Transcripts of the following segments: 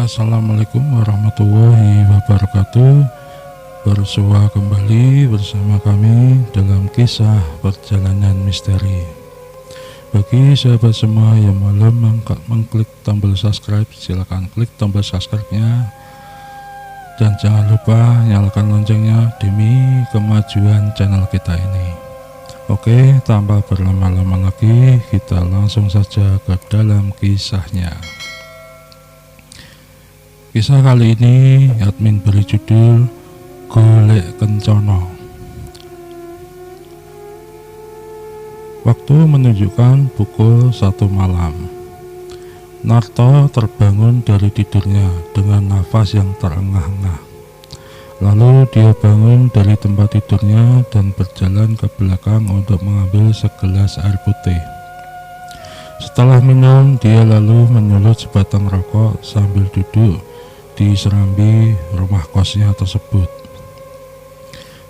Assalamualaikum warahmatullahi wabarakatuh. Bersua kembali bersama kami dalam kisah perjalanan misteri. Bagi sahabat semua yang belum mengklik tombol subscribe, silakan klik tombol subscribe-nya. Dan jangan lupa nyalakan loncengnya demi kemajuan channel kita ini. Oke, tanpa berlama-lama lagi, kita langsung saja ke dalam kisahnya. Kisah kali ini admin beri judul Golek Kencono. Waktu menunjukkan pukul 1 malam. Narto terbangun dari tidurnya dengan nafas yang terengah-engah. Lalu dia bangun dari tempat tidurnya dan berjalan ke belakang untuk mengambil segelas air putih. Setelah minum, dia lalu menyulut sebatang rokok sambil duduk di serambi rumah kosnya tersebut.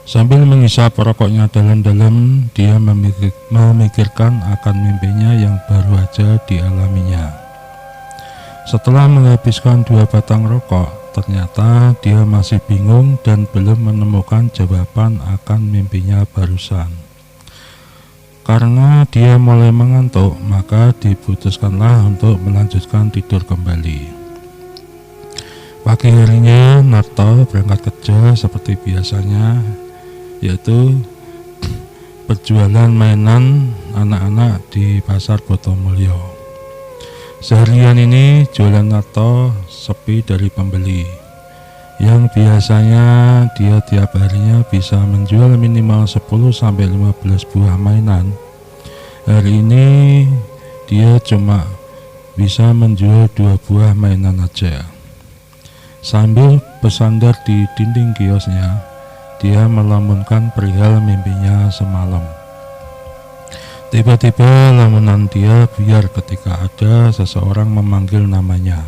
Sambil menghisap rokoknya dalam-dalam, dia memikirkan akan mimpinya yang baru aja dialaminya. Setelah menghabiskan 2 batang rokok, ternyata dia masih bingung dan belum menemukan jawaban akan mimpinya barusan. Karena dia mulai mengantuk, maka diputuskanlah untuk melanjutkan tidur kembali. Pagi harinya Narto berangkat kerja seperti biasanya, yaitu berjualan mainan anak-anak di pasar Botomulyo. Seharian ini jualan Narto sepi dari pembeli. Yang biasanya dia tiap harinya bisa menjual minimal 10-15 buah mainan. Hari ini dia cuma bisa menjual 2 buah mainan aja. Sambil bersandar di dinding kiosnya, dia melamunkan perihal mimpinya semalam. Tiba-tiba lamunan dia biar ketika ada seseorang memanggil namanya.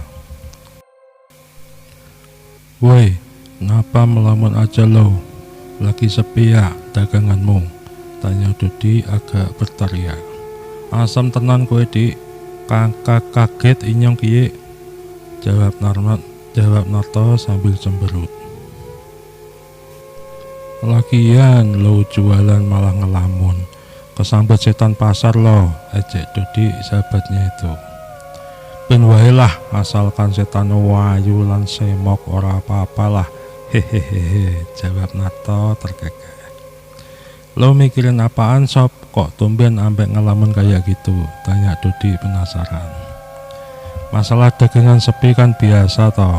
"Woi, kenapa melamun aja lo? Lagi sepi ya daganganmu?" tanya Dodi agak berteriak. "Asam tenan kowe dik, kakak kaget inyong kiye," jawab Narto sambil cemberut. "Lagian lo jualan malah ngelamun, kesambet setan pasar lo," ejek Dodi sahabatnya itu. "Ben wae lah, asalkan setan wayu lan semok ora apa-apalah, hehehe," jawab Narto terkekeh. "Lo mikirin apaan sob, kok tumben ambek ngelamun kayak gitu?" tanya Dodi penasaran. "Masalah dagangan sepi kan biasa toh.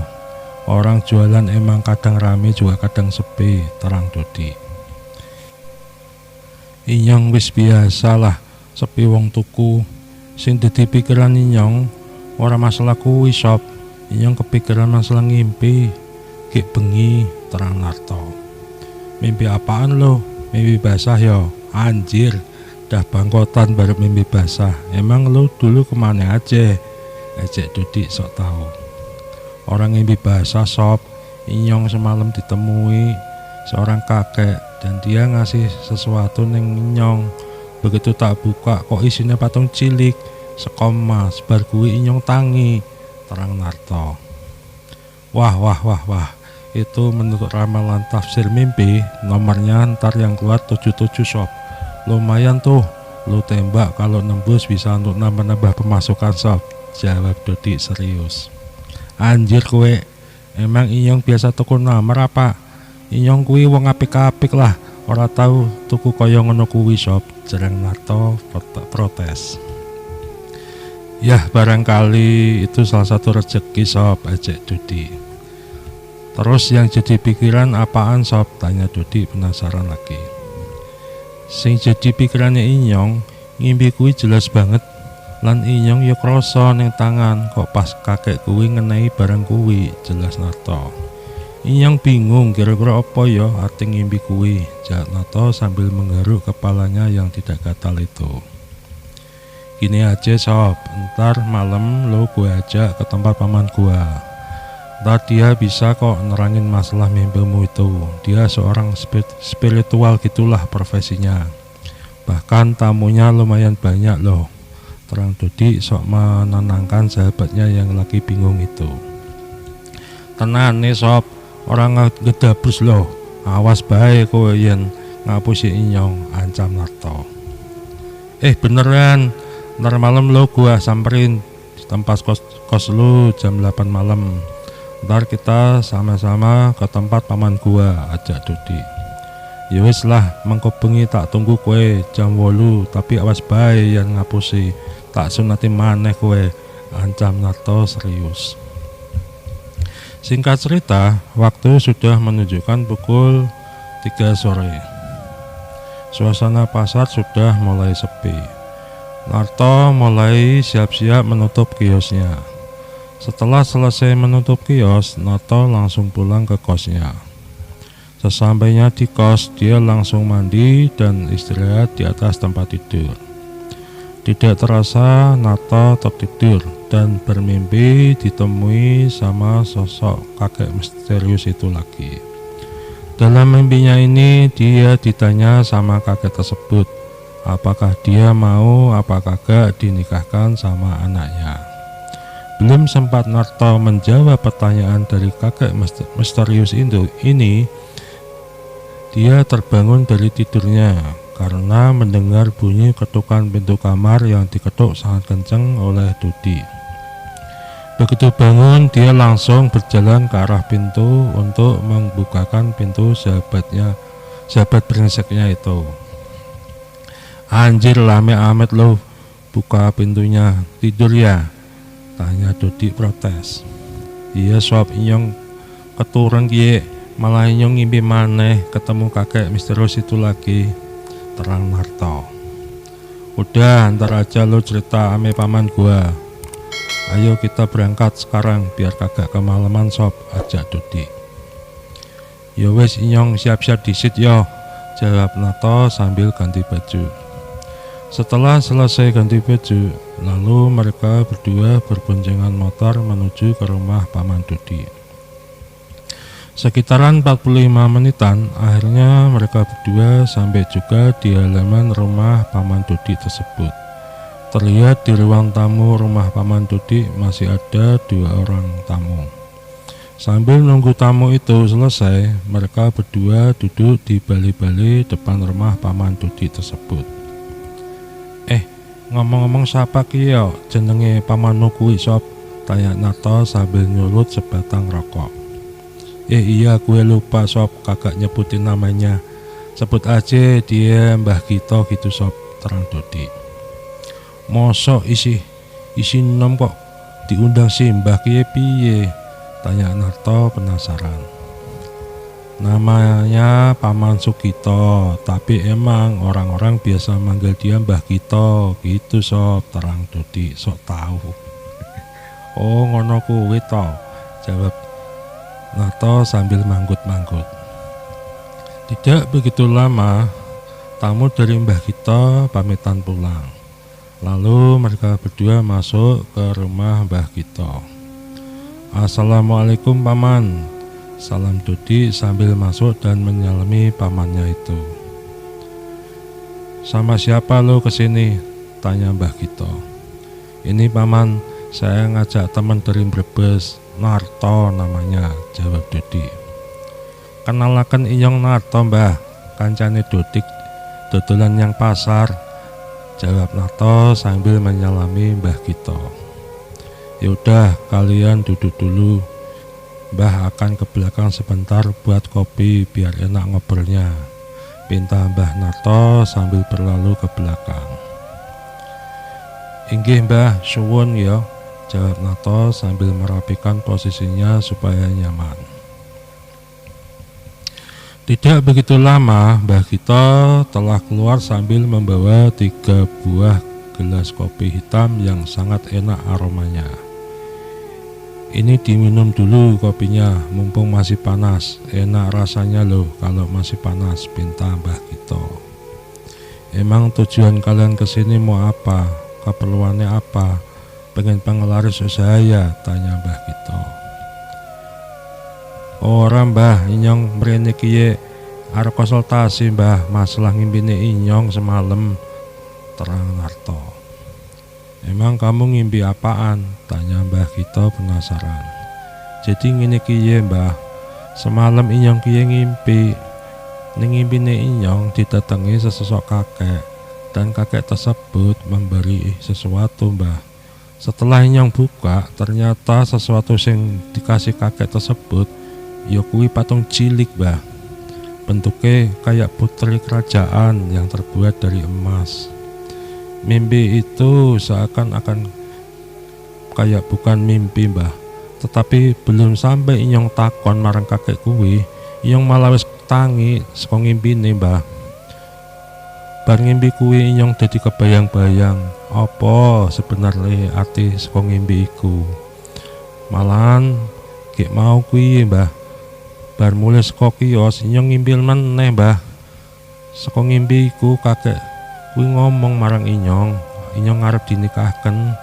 Orang jualan emang kadang rame juga kadang sepi," terang Dodi. "Inyong wis biasa lah, sepi wong tuku. Sing dadi pikiran inyong ora masalah kuwi sob. Inyong kepikiran masalah ngimpi. Gek bengi," terang Narto. "Mimpi apaan lo? Mimpi basah yo? Anjir, dah bangkotan baru mimpi basah. Emang lo dulu kemana aja?" ejek Dodi sok tahu. "Orang mimpi basah sob, inyong semalam ditemui seorang kakek dan dia ngasih sesuatu neng inyong. Begitu tak buka kok isinya patung cilik sekomas, bar kuwi inyong tangi," terang Narto. Wah, itu menurut ramalan tafsir mimpi, nomornya ntar yang keluar 77 sob. Lumayan tuh, lu tembak kalau nembus bisa untuk nambah-nambah pemasukan sob, jawab Dodi serius. "Anjir kowe, emang inyong biasa tuku nomor apa? Inyong kuwi wong apik-apik lah, ora tahu tuku kaya ngono kuwi sob," jereng Narto protes. "Yah barangkali itu salah satu rezeki sob," ejek Dodi. "Terus yang jadi pikiran apaan sob?" tanya Dodi penasaran lagi. "Sing jadi pikirannya inyong, ngimpi kuwi jelas banget. Lan inyong ya krasa ning tangan kok pas kakek kuwi ngenai barang kuwi," jelas Narto. "Inyong bingung kira-kira apa ya arti ngimpi kuwi," jawab Narto sambil menggaruk kepalanya yang tidak gatal itu. "Gini aja sob, ntar malam lo gue ajak ke tempat paman gua. Ntar dia bisa kok nerangin masalah mimpimu itu. Dia seorang spiritual gitulah profesinya. Bahkan tamunya lumayan banyak loh," terang Dodi sok menenangkan sahabatnya yang lagi bingung itu. Tenane sob, orang ngedabus loh. Awas bae kowe yen ngapusi Inyong, ancam Narto. Beneran, ntar malam lo gua samperin di tempat kos lu jam 8 malam. Ntar kita sama-sama ke tempat paman gua, ajak Dodi. Ya wis lah, mengko bengi tak tunggu kowe jam 8, tapi awas bae yang ngapusi, tak sunati maneh kowe, ancam Narto serius. Singkat cerita, waktu sudah menunjukkan pukul 3 sore. Suasana pasar sudah mulai sepi. Narto mulai siap-siap menutup kiosnya. Setelah selesai menutup kios, Narto langsung pulang ke kosnya. Sesampainya di kos, dia langsung mandi dan istirahat di atas tempat tidur. Tidak terasa Narto tertidur dan bermimpi ditemui sama sosok kakek misterius itu lagi. Dalam mimpinya ini dia ditanya sama kakek tersebut, apakah dia mau apa kagak dinikahkan sama anaknya. Belum sempat Narto menjawab pertanyaan dari kakek misterius ini, dia terbangun dari tidurnya karena mendengar bunyi ketukan pintu kamar yang diketuk sangat kencang oleh Dodi. Begitu bangun, dia langsung berjalan ke arah pintu untuk membukakan pintu sahabat brengseknya itu. Anjir, lame amet lo, buka pintunya, tidur ya? Tanya Dodi protes. Iya sob, Inyong keturun kie, malah Inyong ngimpi maneh ketemu kakek misterius itu lagi, terang Narto. Udah, ntar aja lo cerita ame paman gua. Ayo kita berangkat sekarang biar kagak kemalaman sob, ajak Dodi. Ya wes Inyong siap-siap disit yo, jawab Narto sambil ganti baju. Setelah selesai ganti baju, lalu mereka berdua berboncengan motor menuju ke rumah paman Dodi. Sekitaran 45 menitan, akhirnya mereka berdua sampai juga di halaman rumah paman Dodi tersebut. Terlihat di ruang tamu rumah paman Dodi masih ada 2 orang tamu. Sambil nunggu tamu itu selesai, mereka berdua duduk di bali-bali depan rumah paman Dodi tersebut. Ngomong-ngomong siapa ki yo jenenge pamanmu kuwi sob, tanya Narto sambil nyulut sebatang rokok. Iya gue lupa sob, kagak nyebutin namanya. Sebut aja dia Mbah Gito gitu sob, terang Dodi. Mosok isi nom kok diundang si Mbah piye? Tanya Narto penasaran. Namanya Paman Sugito, tapi emang orang-orang biasa manggil dia Mbah Gito gitu sob, terang Dodi sok tahu. Oh ngono kuwi to, jawab Narto sambil manggut-manggut. Tidak begitu lama, tamu dari Mbah Gito pamitan pulang. Lalu mereka berdua masuk ke rumah Mbah Gito. Assalamualaikum paman, salam Dodi sambil masuk dan menyalami pamannya itu. Sama siapa lo kesini? Tanya Mbah Gito. Ini paman, saya ngajak teman dari Brebes, Narto namanya, jawab Dodi. Kenalaken Inyong Narto mbah, kancane Dodik dodolan yang pasar, jawab Narto sambil menyalami Mbah Gito. Yaudah kalian duduk dulu, Mbah akan ke belakang sebentar buat kopi biar enak ngobrolnya, pinta Mbah Narto sambil berlalu ke belakang. Inggih Mbah, suwun ya, jawab Narto sambil merapikan posisinya supaya nyaman. Tidak begitu lama, Mbah Gito telah keluar sambil membawa 3 buah gelas kopi hitam yang sangat enak aromanya. Ini diminum dulu kopinya, mumpung masih panas. Enak rasanya loh kalau masih panas, pinta Mbah Gito. Emang tujuan kalian kesini mau apa? Keperluannya apa? Pengen penglaris usaha ya? Tanya Mbah Gito. Ora Mbah, Inyong mrene kiye arep konsultasi Mbah, masalah ngimpine Inyong semalam, terang Narto. Emang kamu ngimpi apaan? Tanya Mbah Gito penasaran. Jadi ngene kiye Mbah, semalam Inyong kiye ngimpi. Ning ngimpine Inyong didatangi sesosok kakek, dan kakek tersebut memberi sesuatu Mbah. Setelah Inyong buka, ternyata sesuatu yang dikasih kakek tersebut ya kuwi patung cilik Mbah. Bentuknya kayak putri kerajaan yang terbuat dari emas. Mimpi itu seakan-akan kayak bukan mimpi Mbah, tetapi belum sampai Inyong takon marang kakek kuwi, Inyong malah wis tangi saka ngimpine Mbah. Bar ngimpi kuwi Inyong dadi kebayang-bayang apa sebenarnya arti saka ngimpi iku. Malahan gek mau kuwi Mbah, bar mulai saka kios Inyong ngimpil meneh Mbah. Saka ngimpi iku kakek kuwi ngomong marang Inyong arep dinikahken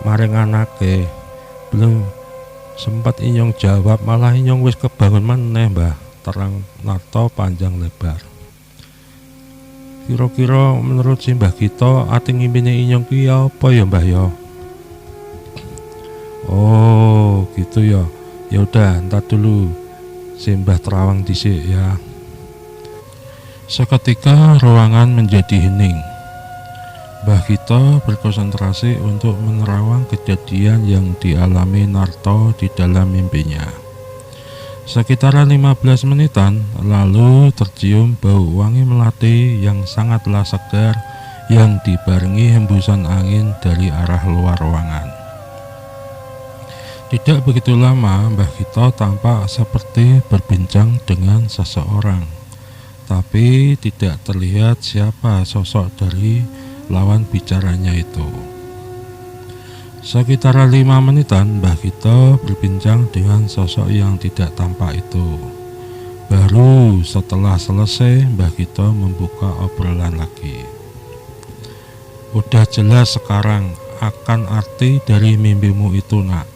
maring anake. Belum sempat Inyong jawab malah Inyong wis kebangun meneh Mbah, terang narto panjang lebar. Kira-kira menurut Simbah kita ati ngimpine Inyong ki apa ya Mbah ya? Oh gitu ya. Ya udah, entar dulu Simbah terawang dhisik ya. Seketika ruangan menjadi hening. Mbah kita berkonsentrasi untuk menerawang kejadian yang dialami Narto di dalam mimpinya. Sekitaran 15 menitan lalu tercium bau wangi melati yang sangatlah segar yang dibarengi hembusan angin dari arah luar ruangan. Tidak begitu lama Mbah kita tampak seperti berbincang dengan seseorang, tapi tidak terlihat siapa sosok dari lawan bicaranya itu. Sekitar 5 menitan Mbah kita berbincang dengan sosok yang tidak tampak itu. Baru setelah selesai Mbah kita membuka obrolan lagi. Udah jelas sekarang akan arti dari mimpimu itu Nak.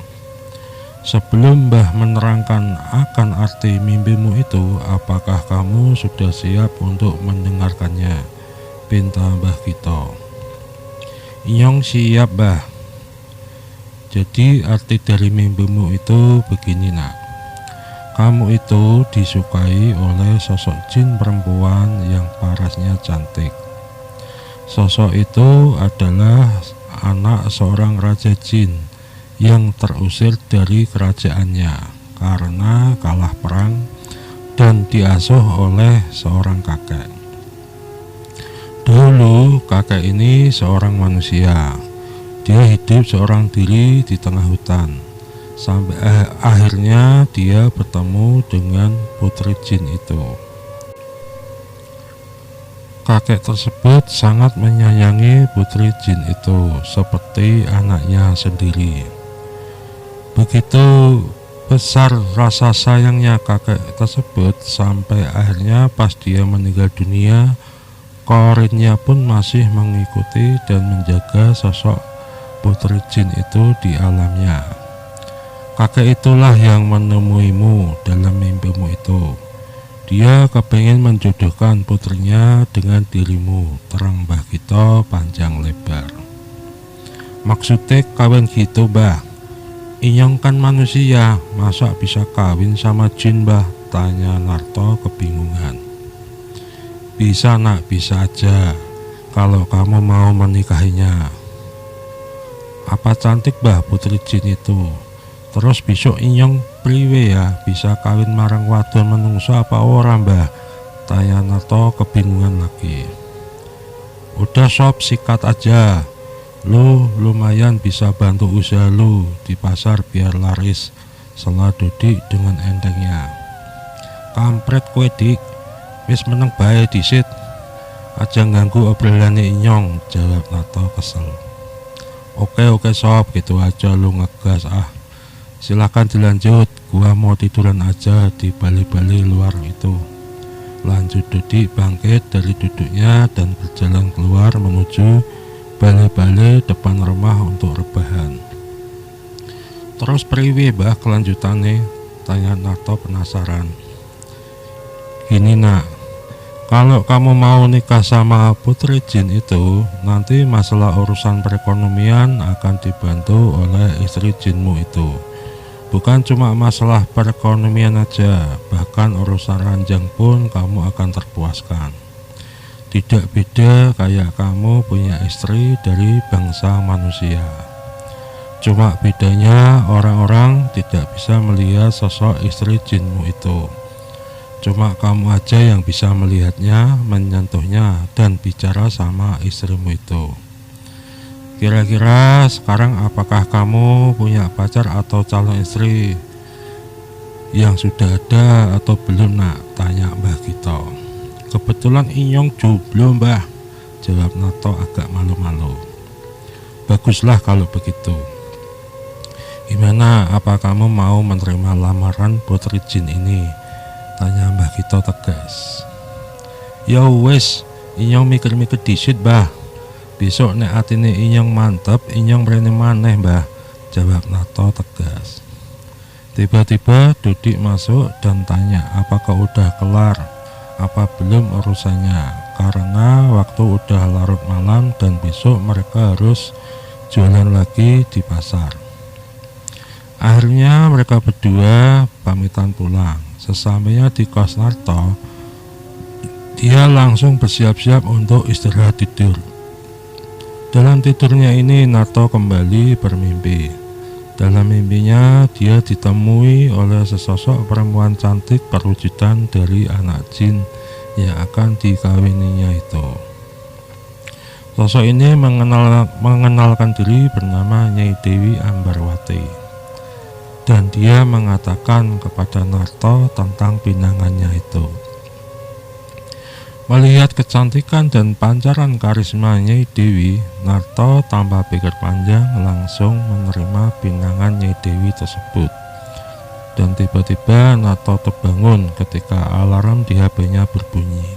Sebelum Mbah menerangkan akan arti mimpimu itu, apakah kamu sudah siap untuk mendengarkannya? Pinta Mbah kita. Inyong siap Mbah. Jadi arti dari mimpimu itu begini Nak. Kamu itu disukai oleh sosok jin perempuan yang parasnya cantik. Sosok itu adalah anak seorang raja jin yang terusir dari kerajaannya karena kalah perang dan diasuh oleh seorang kakek. Dulu kakek ini seorang manusia. Dia hidup seorang diri di tengah hutan. Sampai akhirnya dia bertemu dengan putri jin itu. Kakek tersebut sangat menyayangi putri jin itu seperti anaknya sendiri. Begitu besar rasa sayangnya kakek tersebut sampai akhirnya pas dia meninggal dunia, korinnya pun masih mengikuti dan menjaga sosok putri jin itu di alamnya. Kakek itulah yang menemuimu dalam mimpimu itu. Dia kepengen menjodohkan putrinya dengan dirimu, terang Mbah kita panjang lebar. Maksudnya kawin gitu Mbah? Inyong kan manusia, masa bisa kawin sama jin Mbah? Tanya Narto kebingungan. Bisa Nak, bisa aja kalau kamu mau menikahinya. Apa cantik Mbah putri jin itu? Terus besok Inyong priwe ya, bisa kawin marang wadon menungso apa ora Mbah? Tanya Narto kebingungan lagi. Udah sob, sikat aja. Lu lumayan bisa bantu usaha lu di pasar biar laris, sela Dodik dengan entengnya. Kampret kowe Dik, wis meneng bae disit. Aja ganggu obrolane Inyong, jawab Narto kesel. Oke sob, gitu aja lu ngegas ah. Silakan dilanjut, gua mau tiduran aja di bali-bali luar itu. Lanjut Dodik bangkit dari duduknya dan berjalan keluar menuju bali-bali depan rumah untuk rebahan. Terus priwe Mbah kelanjutannya? Tanya Narto penasaran. Gini Nak, kalau kamu mau nikah sama putri jin itu, nanti masalah urusan perekonomian akan dibantu oleh istri jinmu itu. Bukan cuma masalah perekonomian aja, bahkan urusan ranjang pun kamu akan terpuaskan. Tidak beda kayak kamu punya istri dari bangsa manusia. Cuma bedanya orang-orang tidak bisa melihat sosok istri jinmu itu. Cuma kamu aja yang bisa melihatnya, menyentuhnya, dan bicara sama istrimu itu. Kira-kira sekarang apakah kamu punya pacar atau calon istri yang sudah ada atau belum nak? Tanya Mbah Gito. Kebetulan Inyong jomblo mbah, jawab Narto agak malu-malu. Baguslah kalau begitu. Gimana, apa kamu mau menerima lamaran putri jin ini? Tanya Mbah Gito tegas. Ya wes, Inyong mikir-mikir disit mbah. Besok nek atine Inyong mantep, Inyong berani maneh mbah, jawab Narto tegas. Tiba-tiba Dodik masuk dan tanya apakah udah kelar, apa belum urusannya, karena waktu udah larut malam dan besok mereka harus jualan lagi di pasar. Akhirnya mereka berdua pamitan pulang. Sesampainya di kos Narto, dia langsung bersiap-siap untuk istirahat tidur. Dalam tidurnya ini Narto kembali bermimpi. Dalam mimpinya dia ditemui oleh sesosok perempuan cantik perwujudan dari anak jin yang akan dikawininya itu. Sosok ini mengenalkan diri bernama Nyai Dewi Ambarwati. Dan dia mengatakan kepada Narto tentang pinangannya itu. Melihat kecantikan dan pancaran karisma Nyai Dewi, Narto tanpa pikir panjang langsung menerima pinangan Nyai Dewi tersebut. Dan tiba-tiba Narto terbangun ketika alarm di HP-nya berbunyi.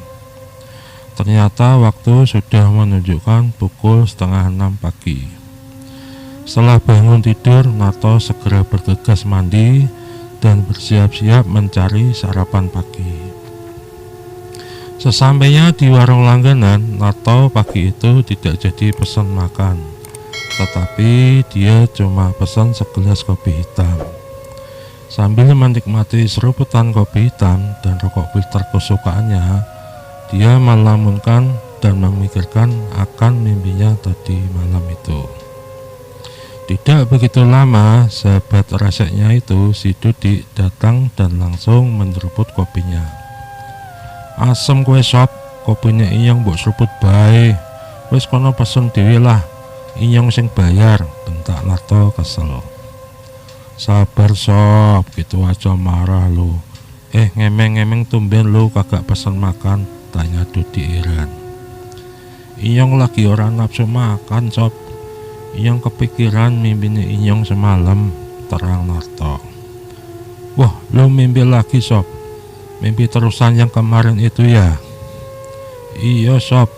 Ternyata waktu sudah menunjukkan pukul 5:30 pagi. Setelah bangun tidur, Narto segera bergegas mandi dan bersiap-siap mencari sarapan pagi. Sesampainya di warung langganan, Narto pagi itu tidak jadi pesan makan, tetapi dia cuma pesan segelas kopi hitam. Sambil menikmati seruputan kopi hitam dan rokok filter kesukaannya, dia melamunkan dan memikirkan akan mimpinya tadi malam itu. Tidak begitu lama, sahabat reseknya itu, si Dodik, datang dan langsung menyeruput kopinya. Asem kue sob, kopinya Inyong mbok seruput bae. Wis kono pesen dhewe lah, Inyong sing bayar, bentak Narto kesel. Sabar sob, gitu aja marah lu. Ngemeng-ngemeng tumben lu kagak pesen makan, tanya Dodik heran. Inyong lagi orang nafsu makan sob. Inyong kepikiran mimpine Inyong semalam, terang Narto. Wah, lu mimpi lagi sob? Mimpi terusan yang kemarin itu ya? Iya sob,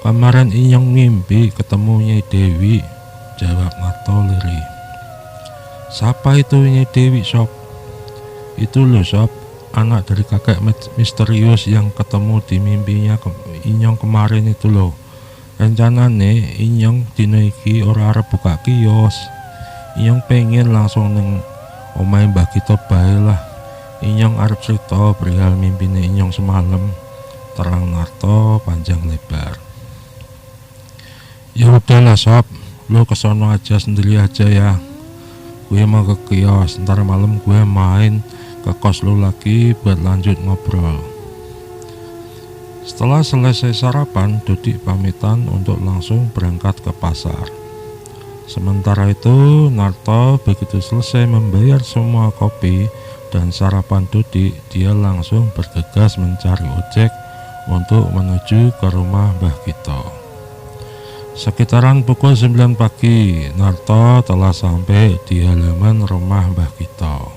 kemarin Inyong mimpi ketemu Nyai Dewi, jawab Narto lirih. Siapa itu Nyai Dewi sob? Itu loh sob, anak dari kakek misterius yang ketemu di mimpinya Inyong kemarin itu loh. Rencanane Inyong dina iki ora arep buka kios. Inyong pengen langsung neng omahe Mbah Gito bae lah. Inyong arep cerita perihal mimpine Inyong semalam, terang Narto panjang lebar. Ya udahlah sob, lo kesono aja sendiri aja ya. Gue mau ke kios, ntar malam gue main ke kos lo lagi buat lanjut ngobrol. Setelah selesai sarapan, Dodik pamitan untuk langsung berangkat ke pasar. Sementara itu, Narto begitu selesai membayar semua kopi dan sarapan Dodik, dia langsung bergegas mencari ojek untuk menuju ke rumah Mbah Gito. Sekitaran pukul 9 pagi, Narto telah sampai di halaman rumah Mbah Gito.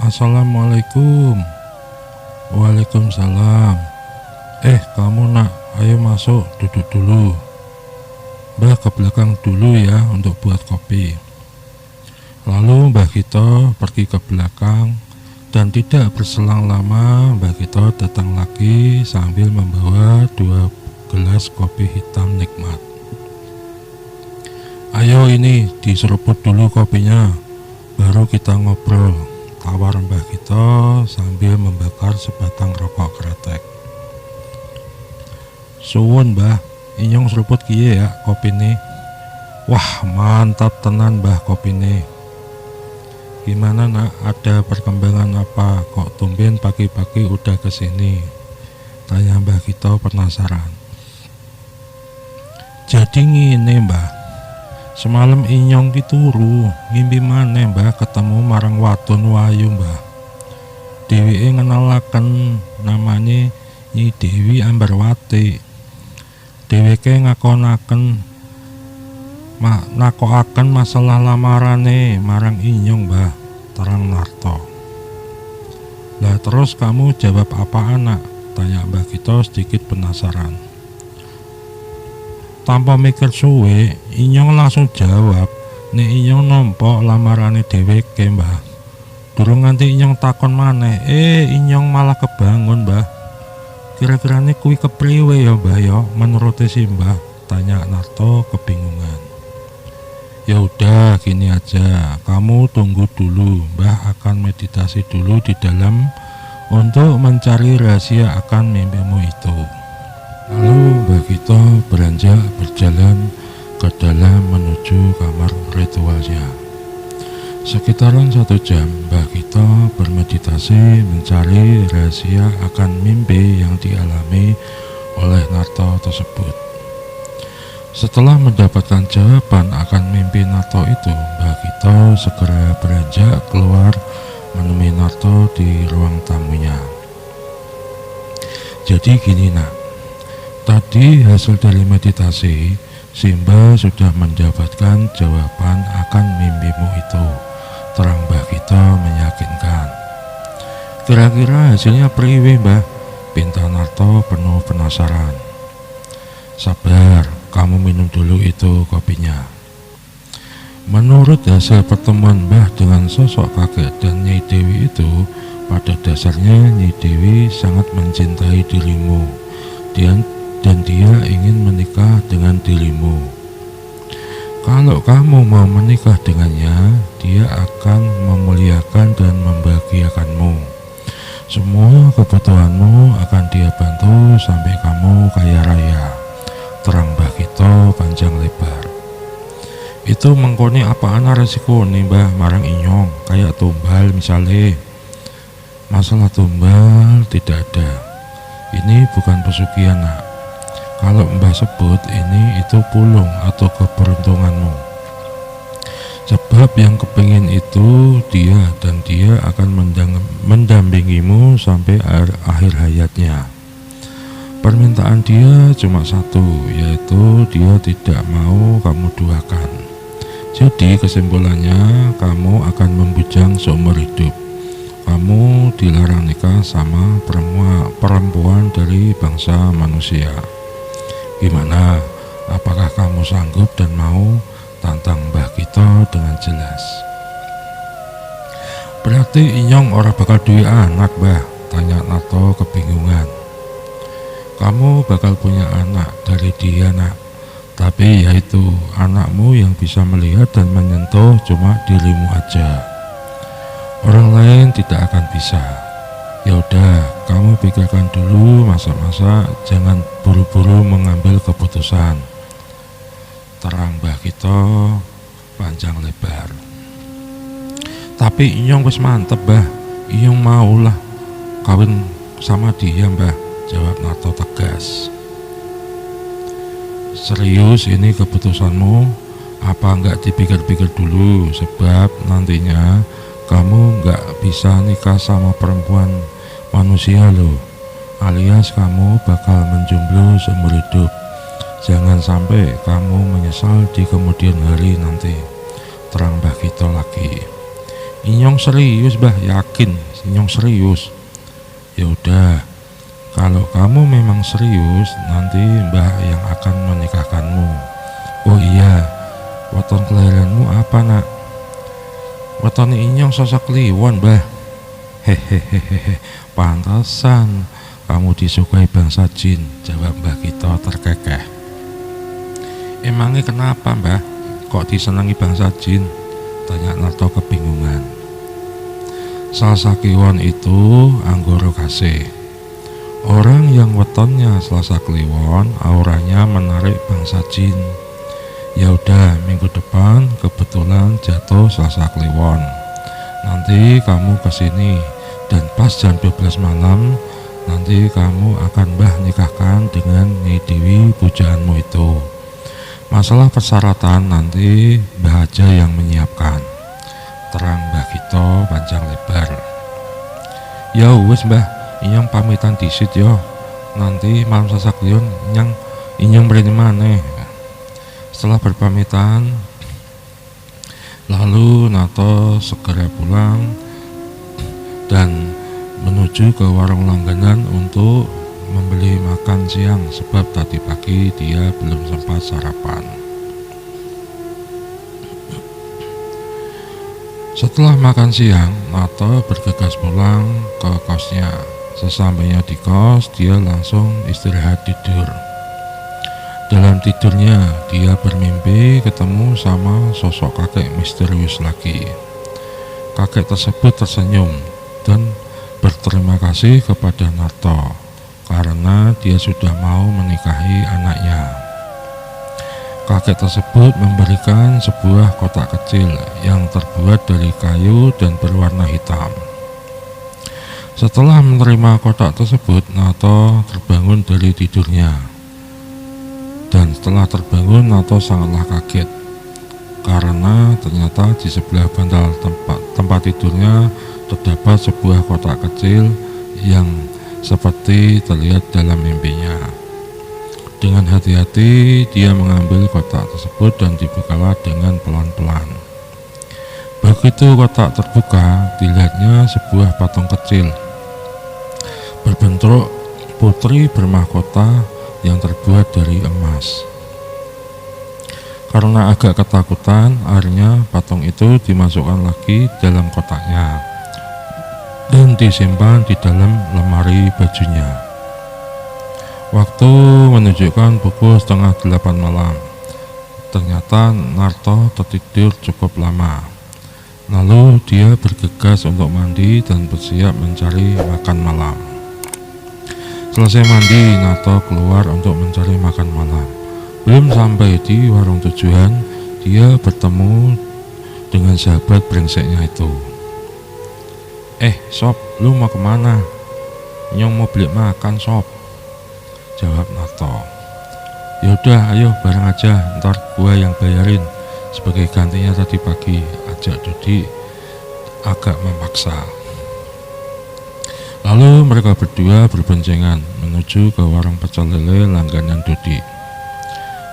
Assalamualaikum. Waalaikumsalam. Kamu nak, ayo masuk, duduk dulu. Mbah ke belakang dulu ya untuk buat kopi. Lalu Mbah Gito pergi ke belakang dan tidak berselang lama Mbah Gito datang lagi sambil membawa 2 gelas kopi hitam nikmat. Ayo ini diseruput dulu kopinya, baru kita ngobrol, tawar Mbah Gito sambil membakar sebatang rokok kretek. Suwun Mbah, inyong seruput kiye ya kopine. Wah mantap tenan Mbah kopine. Gimana nak, ada perkembangan apa kok tumben pagi-pagi udah kesini? Tanya Mbah Gito penasaran. Jadi ngene Mbah, semalam inyong ki turu ngimpi maneh Mbah ketemu marang wadon wayu Mbah. Dheweke ngenalaken namane Nyi Dewi Ambarwati. Dheweke nakokaken masalah lamarane marang inyong Mbah, terang Narto. Lah terus kamu jawab apa anak? Tanya Mbah Gito sedikit penasaran. Tanpa mikir suwe, inyong langsung jawab, nek inyong nampa lamarane dheweke Mbah. Durung nganti inyong takon maneh, inyong malah kebangun Mbah. Kira-kirane kuwi kepriwe ya Mbah ya menurut si Mbah? Tanya Narto kebingungan. Ya udah gini aja, kamu tunggu dulu, Mbah akan meditasi dulu di dalam untuk mencari rahasia akan mimpimu itu. Lalu Mbah Gito beranjak berjalan ke dalam menuju kamar ritualnya. Sekitaran 1 jam Mbah Gito bermeditasi mencari rahasia akan mimpi yang dialami oleh Narto tersebut. Setelah mendapatkan jawaban akan mimpi Narto itu, Mbah Gito segera beranjak keluar menemui Narto di ruang tamunya. Jadi gini nak, tadi hasil dari meditasi, Simba sudah mendapatkan jawaban akan mimpimu itu, terang Mbah Gito meyakinkan. Kira-kira hasilnya priwe Mbah? Pinta Narto penuh penasaran. Sabar, kamu minum dulu itu kopinya. Menurut hasil pertemuan Mbah dengan sosok kakek dan Nyai Dewi itu, pada dasarnya Nyai Dewi sangat mencintai dirimu dan dia ingin menikah dengan dirimu. Kalau kamu mau menikah dengannya, dia akan memuliakan dan membahagiakanmu. Semua kebutuhanmu akan dia bantu sampai kamu kaya raya, terang Mbah Gito panjang lebar. Itu mengkoni apaan resiko nih Mbah marang inyong, kayak tumbal misalnya. Masalah tumbal tidak ada, ini bukan pesugihan nak. Kalau Mbah sebut ini itu pulung atau keberuntunganmu. Sebab yang kepingin itu dia, dan dia akan mendampingimu sampai akhir hayatnya. Permintaan dia cuma satu, yaitu dia tidak mau kamu duakan. Jadi kesimpulannya, kamu akan membujang seumur hidup. Kamu dilarang nikah sama perempuan dari bangsa manusia. Gimana? Apakah kamu sanggup dan mau? Tantang Mbah Gito dengan jelas. Berarti inyong ora bakal duwe anak Mbah? Tanya Narto kebingungan. Kamu bakal punya anak dari dia nak, tapi yaitu anakmu yang bisa melihat dan menyentuh cuma dirimu aja. Orang lain tidak akan bisa. Ya udah, kamu pikirkan dulu masa-masa, jangan buru-buru mengambil keputusan, terang Mbah Gito panjang lebar. Tapi inyong wis mantep Mbah, inyong maulah kawin sama dia Mbah, jawab Narto tegas. Serius ini keputusanmu? Apa enggak dipikir-pikir dulu? Sebab nantinya kamu enggak bisa nikah sama perempuan manusia loh, alias kamu bakal menjomblo seumur hidup. Jangan sampai kamu menyesal di kemudian hari nanti, terang Mbah Gito lagi. Inyong serius Mbah, yakin inyong serius? Ya udah, kalau kamu memang serius, nanti Mbah yang akan menikahkanmu. Oh iya, weton kelahiranmu apa nak? Weton inyong sosok kliwon Mbah. Hehehehe, pantasan kamu disukai bangsa jin, jawab Mbah Gito terkekeh. Emangnya kenapa Mbah? kok disenangi bangsa jin? Tanya Narto kebingungan. Salsa Kliwon itu anggoro kasih. Orang yang wetonnya Selasa Kliwon auranya menarik bangsa jin. Ya udah, minggu depan kebetulan jatuh Selasa Kliwon. Nanti kamu kesini dan pas jam 12 malam nanti kamu akan Mbah nikahkan dengan Nyai Dewi pujaanmu itu. Masalah persyaratan nanti Mbah aja yang menyiapkan. Terang Mbah Gito panjang lebar. Ya wis Mbah, inyong pamitan disit yo. Nanti malam Selasa Kliwon inyong mrene maneh. Setelah berpamitan, lalu Narto segera pulang dan menuju ke warung langganan untuk membeli makan siang sebab tadi pagi dia belum sempat sarapan. Setelah makan siang, Narto bergegas pulang ke kosnya. Sesampainya di kos, dia langsung istirahat tidur. Dalam tidurnya, dia bermimpi ketemu sama sosok kakek misterius lagi. Kakek tersebut tersenyum dan berterima kasih kepada Narto karena dia sudah mau menikahi anaknya. Kakek tersebut memberikan sebuah kotak kecil yang terbuat dari kayu dan berwarna hitam. Setelah menerima kotak tersebut, Narto terbangun dari tidurnya. Dan setelah terbangun, Narto sangatlah kaget karena ternyata di sebelah bantal tempat tidurnya terdapat sebuah kotak kecil yang seperti terlihat dalam mimpinya. Dengan hati-hati dia mengambil kotak tersebut dan dibukalah dengan pelan-pelan. Begitu kotak terbuka, dilihatnya sebuah patung kecil berbentuk putri bermahkota yang terbuat dari emas. Karena agak ketakutan, akhirnya patung itu dimasukkan lagi dalam kotaknya dan disimpan di dalam lemari bajunya. Waktu menunjukkan pukul 7:30 malam. Ternyata Narto tertidur cukup lama. Lalu dia bergegas untuk mandi dan bersiap mencari makan malam. Selesai mandi, Narto keluar untuk mencari makan malam. Belum sampai di warung tujuan, dia bertemu dengan sahabat brengseknya itu. Sob, lu mau kemana? Nyong mau beli makan, Sob, jawab Narto. Yaudah, ayo bareng aja, ntar gua yang bayarin. Sebagai gantinya tadi pagi, ajak Dodi agak memaksa. Lalu mereka berdua berboncengan menuju ke warung pecel lele langganan Dodi.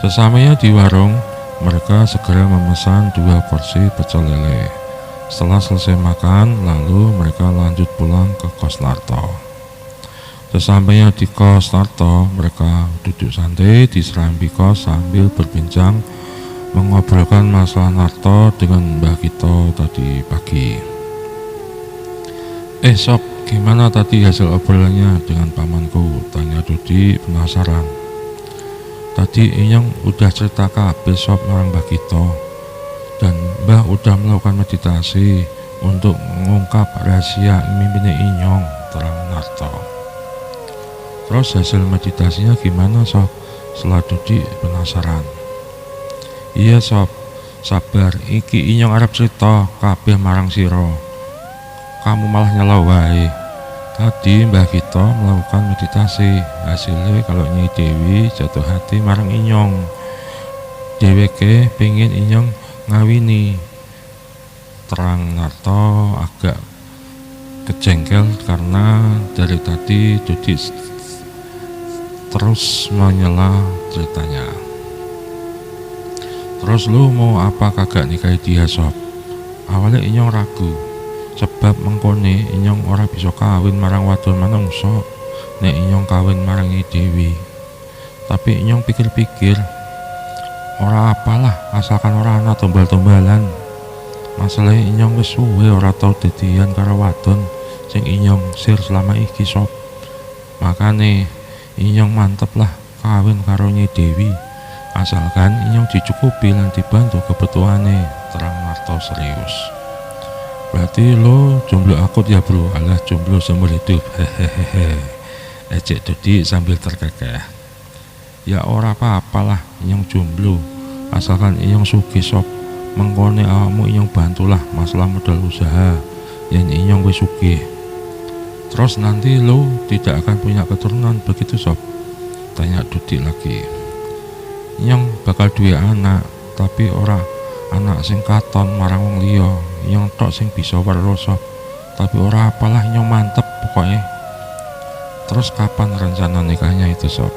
Sesampainya di warung, mereka segera memesan 2 porsi pecel lele. Setelah selesai makan, lalu mereka lanjut pulang ke kos Narto. Sesampainya di kos Narto, mereka duduk santai di serambi kos sambil berbincang mengobrolkan masalah Narto dengan Mbah Gito tadi pagi. Sob, gimana tadi hasil obrolannya dengan pamanku? Tanya Dodi penasaran. Tadi inyong udah cerita kabeh Sob marang Mbah Gito. Dan Mbah udah melakukan meditasi untuk mengungkap rahasia mimpinya inyong, terang Narto. Terus hasil meditasinya gimana Sob? Setelah Dodi penasaran. Iya Sob, sabar, iki inyong arep cerita kabeh marang siro. Kamu malah nyelau wae. Tadi Mbah Gito melakukan meditasi, hasilnya kalau Nyai Dewi jatuh hati marang inyong. Dheweke pengen inyong ngawini, terang Narto agak kejengkel karena dari tadi Dodi terus menyela ceritanya. Terus lu mau apa kagak nikahi dia Sob? Awalnya inyong ragu, sebab mengkone inyong ora bisa kawin marang wadon manungsa nek inyong kawin marang Nyai Dewi. Tapi inyong pikir-pikir, ora apalah asalkan ora ana tombal-tombalan. Masalahnya inyong wis suwe ora tau dadian karo wadon sing inyong sir selama iki Sob. Makane inyong mantep lah kawin karo Nyai Dewi Asalkan inyong dicukupi lan dibantu kebutuhane, terang Narto serius. Berarti lo jomblo akut ya bro? Alah, jomblo seumur hidup, hehehe, ejek Dodi sambil terkekeh. Ya ora apa-apalah inyong jomblo, asalkan inyong sugih sob. Mengkone awakmu inyong bantulah masalah modal usaha yen inyong wis sugih. Terus nanti lo tidak akan punya keturunan begitu sob? Tanya Dodi lagi. Inyong bakal duwe anak, tapi ora anak sing katon marang wong liya. Inyong tok sing bisa weruh sob. Tapi ora apalah inyong mantep pokoknya. Terus kapan rencana nikahnya itu sob?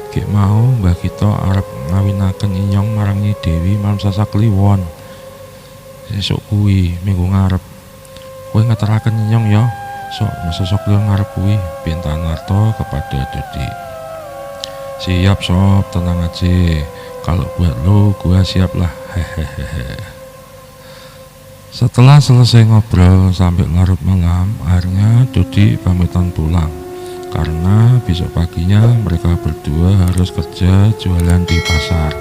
Gek mau Mbah Gito arep ngawinaken inyong marang Nyi Dewi malam Selasa Kliwon. Sesuk kuwi minggu ngarep. Kowe ngeteraken inyong ya. Sok Selasa Kliwon ngarep kuwi, pinta Narto kepada Dodi. Siap sob, tenang aja. Kalau buat lo, gua siap lah. Hehehe. Setelah selesai ngobrol sampai larut malam, akhirnya Dodi pamitan pulang. Karena besok paginya mereka berdua harus kerja jualan di pasar.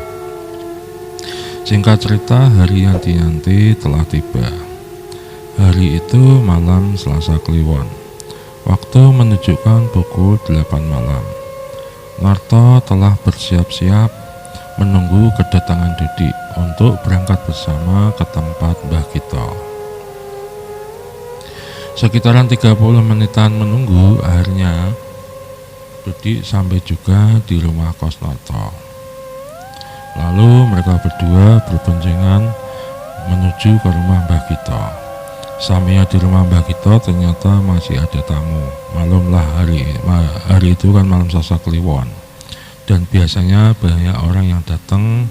Singkat cerita, hari yang dinanti telah tiba. Hari itu malam Selasa Kliwon. Waktu menunjukkan pukul 8 malam. Narto telah bersiap-siap menunggu kedatangan Dodi untuk berangkat bersama ke tempat Mbah Gito. Sekitaran 30 menitan menunggu, akhirnya Dodi sampai juga di rumah kos Narto. Lalu mereka berdua berboncengan menuju ke rumah Mbah Gito. Sampai di rumah Mbah Gito ternyata masih ada tamu. Malumlah hari itu kan malam Selasa Kliwon. Dan biasanya banyak orang yang datang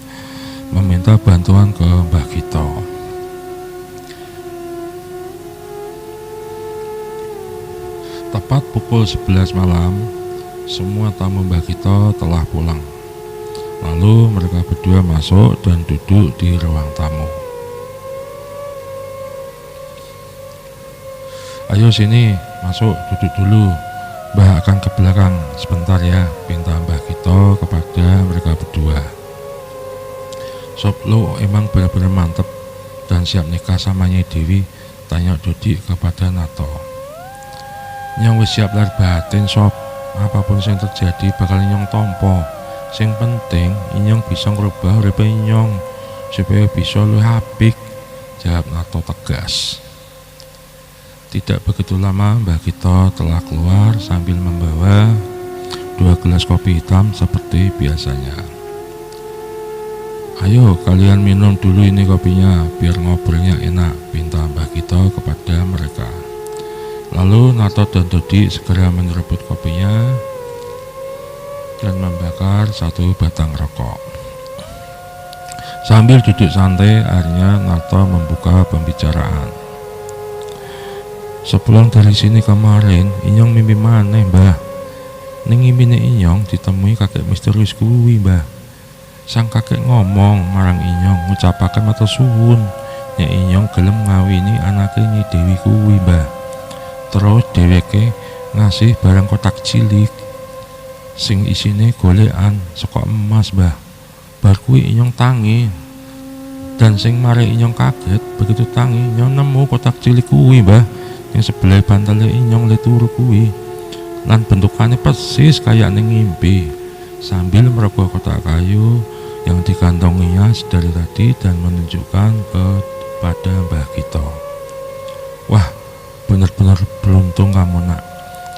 meminta bantuan ke Mbah Gito. Tepat pukul 11 malam, semua tamu Mbah Gito telah pulang. Lalu mereka berdua masuk dan duduk di ruang tamu. Ayo sini, masuk, duduk dulu. Mbah akan ke belakang sebentar ya, pinta Mbah Gito kepada mereka berdua. Sob, lo emang benar-benar mantep dan siap nikah sama Nyi Dewi? Tanya Dodi kepada Narto. Nyong wis siap lahir batin sob, apapun yang terjadi bakal inyong tompo. Sing penting inyong bisa ngerubah uripe inyong supaya bisa luwih apik, jawab Narto tegas. Tidak begitu lama Mbah Gito telah keluar sambil membawa 2 gelas kopi hitam seperti biasanya. Ayo kalian minum dulu ini kopinya biar ngobrolnya enak, pinta Mbah Gito kepada mereka. Lalu Narto dan Dodi segera menyeruput kopinya dan membakar 1 batang rokok. Sambil duduk santai, akhirnya Narto membuka pembicaraan. Sepulang dari sini kemarin, inyong mimpi maneh mbah. Ning ngimpine inyong ditemui kakek misterius kuwi mbah. Sang kakek ngomong marang inyong ngucapaken matur suwun nek inyong gelem ngawini anake Nyi Dewi kuwi mbah. Terus dheweke ngasih barang kotak cilik sing isine golekan saka emas mbah. Bar kuwi inyong tangi. Dan sing mare inyong kaget begitu tangi inyong nemu kotak cilik kuwi mbah. Yang sebelah bantalnya inyong le turu kuwi lan bentukannya persis kayak ning ngimpi, sambil merogoh kotak kayu yang dikantonginya dari tadi dan menunjukkan kepada Mbah Gito. Wah, benar-benar beruntung kamu nak,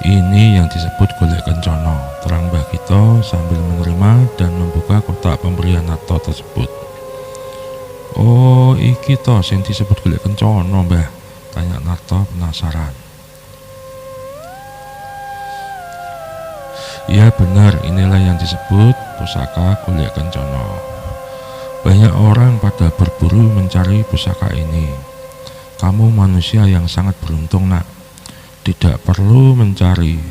ini yang disebut golek kencono, terang Mbah Gito sambil menerima dan membuka kotak pemberian Narto tersebut. Oh, iki toh sing disebut golek kencono mbah, tanya Narto penasaran. Ya benar, inilah yang disebut pusaka golek kencono. Banyak orang pada berburu mencari pusaka ini. Kamu manusia yang sangat beruntung nak. Tidak perlu mencari,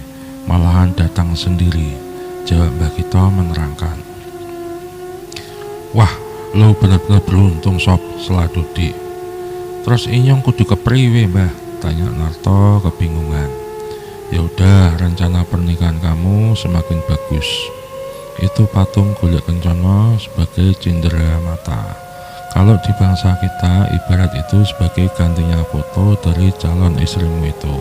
malahan datang sendiri, jawab Mbah Gito menerangkan. Wah, lo benar-benar beruntung sob, selah Dodi. Terus inyong kudu kepriwe mbah, tanya Narto kebingungan. Ya udah, rencana pernikahan kamu semakin bagus. itu patung Golek Kencana sebagai cindera mata. Kalau di bangsa kita, ibarat itu sebagai gantinya foto dari calon istrimu itu.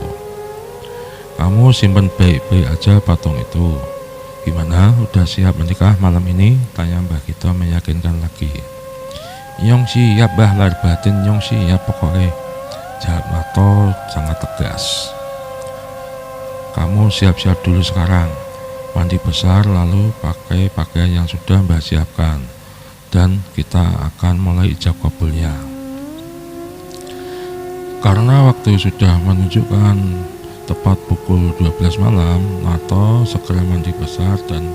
Kamu simpen baik-baik aja patung itu. Gimana, udah siap menikah malam ini? Tanya Mbah Gito meyakinkan lagi. Nyong siap bah, lahir batin nyong siap pokoknya, jawab Narto sangat tegas. Kamu siap-siap dulu sekarang, mandi besar lalu pakai pakaian yang sudah Mbah siapkan, dan kita akan mulai ijab kabulnya. Karena waktu sudah menunjukkan tepat pukul 12 malam, Narto segera mandi besar dan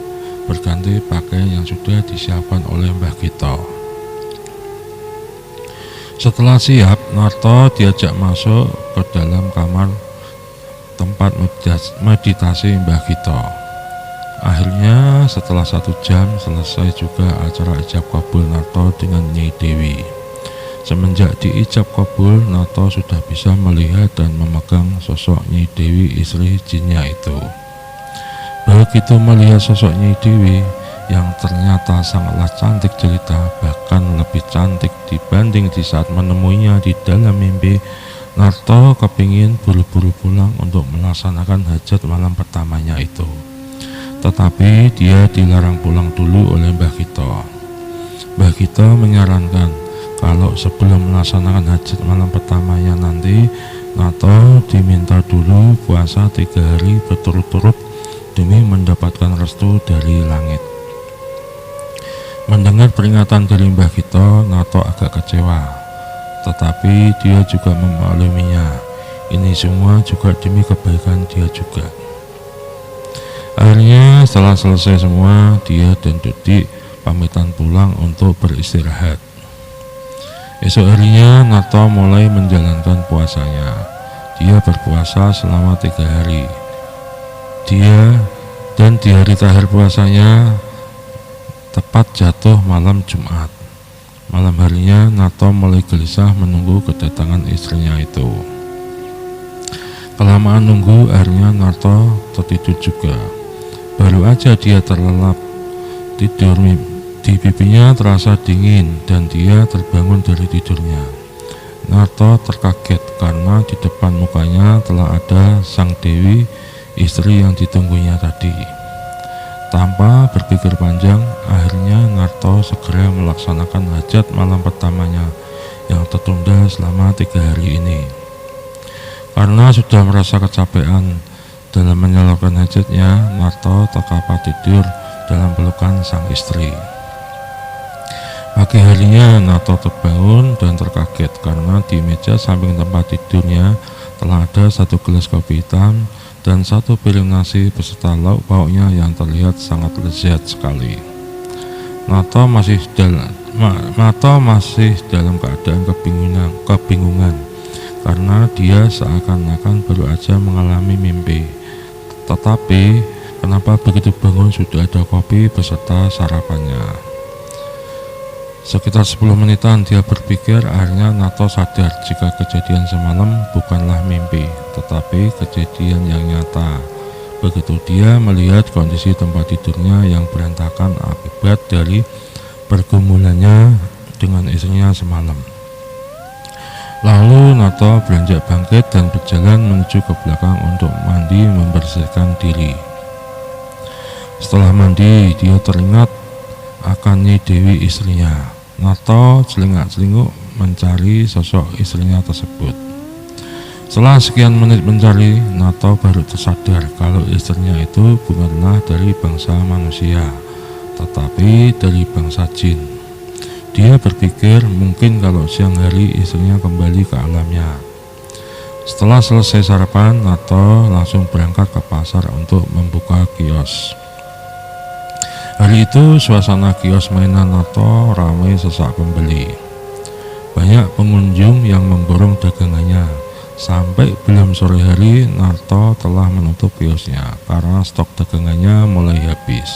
berganti pakaian yang sudah disiapkan oleh Mbah Gito. Setelah siap, Narto diajak masuk ke dalam kamar tempat meditasi Mbah Gito. Akhirnya setelah 1 jam selesai juga acara ijab kabul Narto dengan Nyai Dewi. Semenjak diijab kabul, Narto sudah bisa melihat dan memegang sosok Nyai Dewi, istri jinnya itu. Begitu melihat sosok Nyai Dewi yang ternyata sangatlah cantik jelita, bahkan lebih cantik dibanding di saat menemuinya di dalam mimpi, Narto kepingin buru-buru pulang untuk melaksanakan hajat malam pertamanya itu. Tetapi dia dilarang pulang dulu oleh Mbah Gito. Mbah Gito menyarankan kalau sebelum melaksanakan hajat malam pertamanya nanti, Narto diminta dulu puasa 3 hari berturut-turut demi mendapatkan restu dari langit. Mendengar peringatan dari Mbah Gito, Narto agak kecewa, tetapi dia juga memakluminya. Ini semua juga demi kebaikan dia juga. Akhirnya setelah selesai semua, dia dan Dudik pamitan pulang untuk beristirahat. Esok harinya Narto mulai menjalankan puasanya. Dia berpuasa selama 3 hari. Dia dan di hari terakhir puasanya tepat jatuh malam Jumat. Malam harinya Narto mulai gelisah menunggu kedatangan istrinya itu. Kelamaan nunggu, akhirnya Narto tertidur juga. Baru aja dia terlelap tidur, di pipinya terasa dingin dan dia terbangun dari tidurnya. Narto terkaget karena di depan mukanya telah ada Sang Dewi, istri yang ditunggunya tadi. Tanpa berpikir panjang, akhirnya Narto segera melaksanakan hajat malam pertamanya yang tertunda selama 3 hari ini. Karena sudah merasa kecapean dalam menyalurkan hajatnya, Narto terkapar tidur dalam pelukan sang istri. Pagi harinya Narto terbangun dan terkaget karena di meja samping tempat tidurnya telah ada 1 gelas kopi hitam dan 1 piring nasi beserta lauk pauknya yang terlihat sangat lezat sekali. Narto masih dalam keadaan kebingungan karena dia seakan-akan baru aja mengalami mimpi. Tetapi kenapa begitu bangun sudah ada kopi beserta sarapannya? Sekitar 10 menitan dia berpikir, akhirnya Narto sadar jika kejadian semalam bukanlah mimpi, tetapi kejadian yang nyata. Begitu dia melihat kondisi tempat tidurnya yang berantakan akibat dari pergumulannya dengan istrinya semalam. Lalu Narto beranjak bangkit dan berjalan menuju ke belakang untuk mandi membersihkan diri. Setelah mandi, dia teringat akan Nyai Dewi, istrinya. Narto celingak-celinguk mencari sosok istrinya tersebut. Setelah sekian menit mencari, Narto baru tersadar kalau istrinya itu bukanlah dari bangsa manusia, tetapi dari bangsa jin. Dia berpikir mungkin kalau siang hari istrinya kembali ke alamnya. Setelah selesai sarapan, Narto langsung berangkat ke pasar untuk membuka kios. Hari itu suasana kios mainan Narto ramai sesak pembeli. Banyak pengunjung yang memborong dagangannya. Sampai belum sore hari, Narto telah menutup kiosnya karena stok dagangannya mulai habis.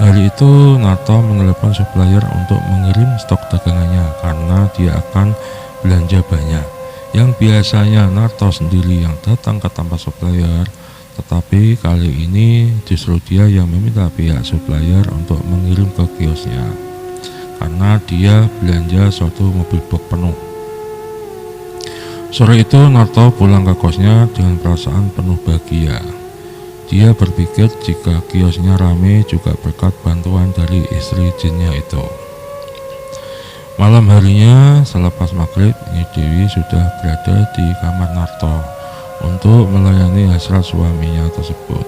Hari itu Narto menelepon supplier untuk mengirim stok dagangannya karena dia akan belanja banyak. Yang biasanya Narto sendiri yang datang ke tempat supplier, Tetapi kali ini justru dia yang meminta pihak supplier untuk mengirim ke kiosnya, karena dia belanja suatu mobil box penuh. Sore itu Narto pulang ke kosnya dengan perasaan penuh bahagia. Dia berpikir jika kiosnya rame juga berkat bantuan dari istri jinnya itu. Malam harinya selepas maghrib, Nyi Dewi sudah berada di kamar Narto untuk melayani hasrat suaminya tersebut.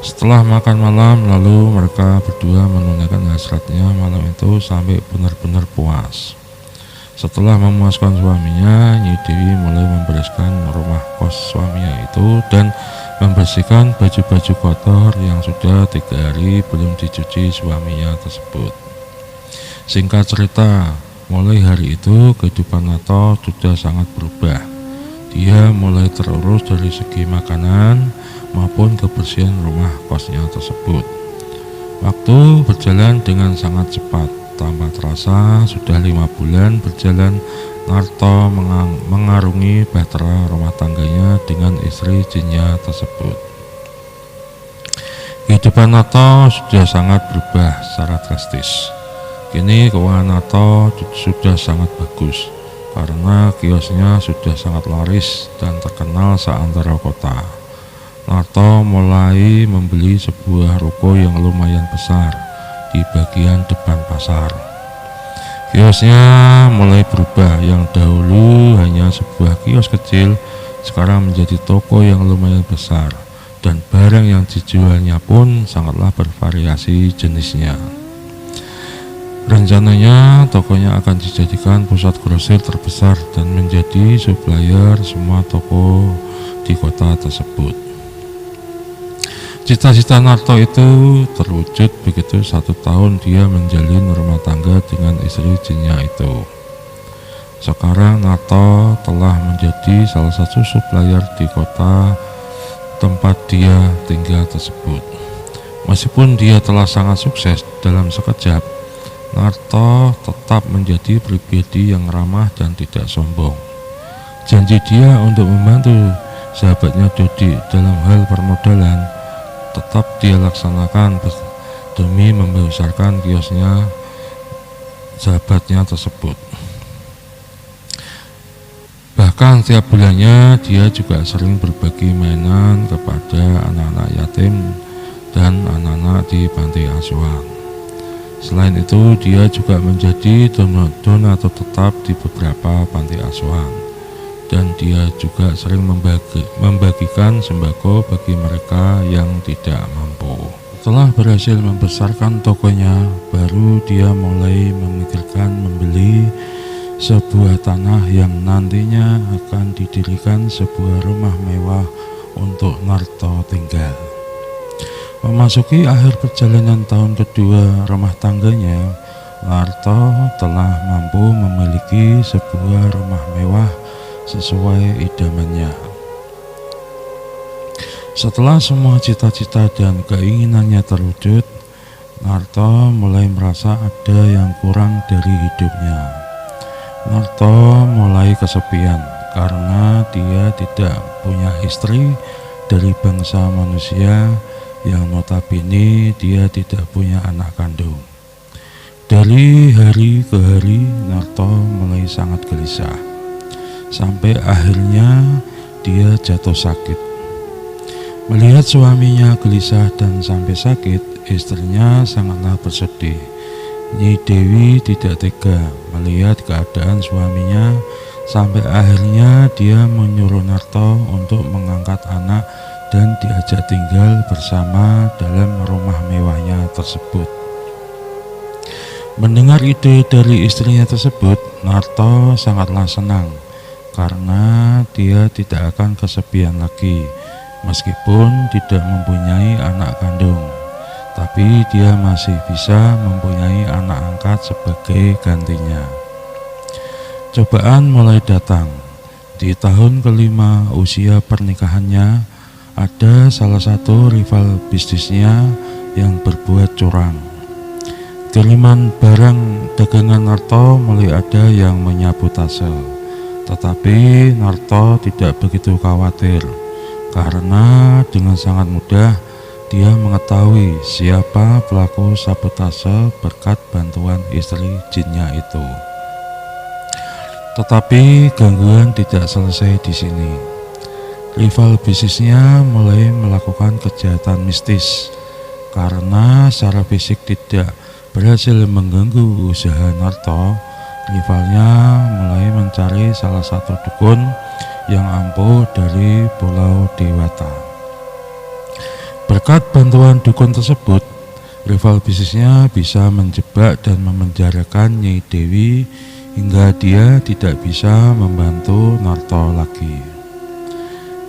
Setelah makan malam, lalu mereka berdua menunaikan hasratnya malam itu sampai benar-benar puas. Setelah memuaskan suaminya, Nyi Dewi mulai membereskan rumah kos suaminya itu dan membersihkan baju-baju kotor yang sudah 3 hari belum dicuci suaminya tersebut. Singkat cerita, mulai hari itu kehidupan Narto sudah sangat berubah. Dia mulai terurus dari segi makanan maupun kebersihan rumah kosnya tersebut. Waktu berjalan dengan sangat cepat. Tanpa terasa sudah 5 bulan berjalan, Narto mengarungi bahtera rumah tangganya dengan istri jinnya tersebut. Kehidupan Narto sudah sangat berubah secara drastis. Kini keuangan Narto sudah sangat bagus, karena kiosnya sudah sangat laris dan terkenal seantero kota. Narto mulai membeli sebuah ruko yang lumayan besar di bagian depan pasar. Kiosnya mulai berubah, yang dahulu hanya sebuah kios kecil sekarang menjadi toko yang lumayan besar, dan barang yang dijualnya pun sangatlah bervariasi jenisnya. Rencananya tokonya akan dijadikan pusat grosir terbesar dan menjadi supplier semua toko di kota tersebut. Cita-cita Narto itu terwujud begitu 1 tahun dia menjalin rumah tangga dengan istri jinnya itu. Sekarang Narto telah menjadi salah satu supplier di kota tempat dia tinggal tersebut. Meskipun dia telah sangat sukses dalam sekejap, Narto tetap menjadi pribadi yang ramah dan tidak sombong. Janji dia untuk membantu sahabatnya Dodi dalam hal permodalan tetap dia laksanakan demi membesarkan kiosnya sahabatnya tersebut. Bahkan tiap bulannya dia juga sering berbagi mainan kepada anak-anak yatim dan anak-anak di panti asuhan. Selain itu, dia juga menjadi donatur tetap di beberapa panti asuhan, dan dia juga sering membagikan sembako bagi mereka yang tidak mampu. Setelah berhasil membesarkan tokonya, baru dia mulai memikirkan membeli sebuah tanah yang nantinya akan didirikan sebuah rumah mewah untuk Narto tinggal. Memasuki akhir perjalanan tahun kedua rumah tangganya, Narto telah mampu memiliki sebuah rumah mewah sesuai idamannya. Setelah semua cita-cita dan keinginannya terwujud, Narto mulai merasa ada yang kurang dari hidupnya. Narto mulai kesepian karena dia tidak punya istri dari bangsa manusia, yang notabene dia tidak punya anak kandung. Dari hari ke hari, Narto mulai sangat gelisah, sampai akhirnya dia jatuh sakit. Melihat suaminya gelisah dan sampai sakit, istrinya sangatlah bersedih. Nyi Dewi tidak tega melihat keadaan suaminya, sampai akhirnya dia menyuruh Narto untuk mengangkat anak dan diajak tinggal bersama dalam rumah mewahnya tersebut. Mendengar ide dari istrinya tersebut, Narto sangatlah senang karena dia tidak akan kesepian lagi. Meskipun tidak mempunyai anak kandung, tapi dia masih bisa mempunyai anak angkat sebagai gantinya. Cobaan mulai datang. Di tahun kelima usia pernikahannya, ada salah satu rival bisnisnya yang berbuat curang. Kiriman barang dagangan Narto mulai ada yang menyabotase, tetapi Narto tidak begitu khawatir. karena dengan sangat mudah dia mengetahui siapa pelaku sabotase berkat bantuan istri jinnya itu. Tetapi gangguan tidak selesai di sini. Rival bisnisnya mulai melakukan kejahatan mistis karena secara fisik tidak berhasil mengganggu usaha Narto. Rivalnya mulai mencari salah satu dukun yang ampuh dari Pulau Dewata. Berkat bantuan dukun tersebut, rival bisnisnya bisa menjebak dan memenjarakan Nyai Dewi hingga dia tidak bisa membantu Narto lagi.